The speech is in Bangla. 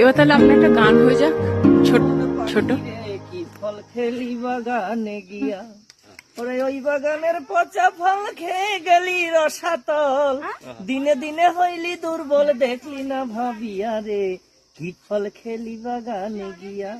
এবার তাহলে আপনার একটা গান হয়ে যাক ছোট ছোট। কি ফল খেলি বাগানে গিয়া, ওরে ওই বাগানের পচা ফল খেয়ে গেলি রসাতল, দিনে দিনে হইলি দুর্বল দেখলি না ভাবিয়া রে, কি ফল খেলি বাগানে গিয়া।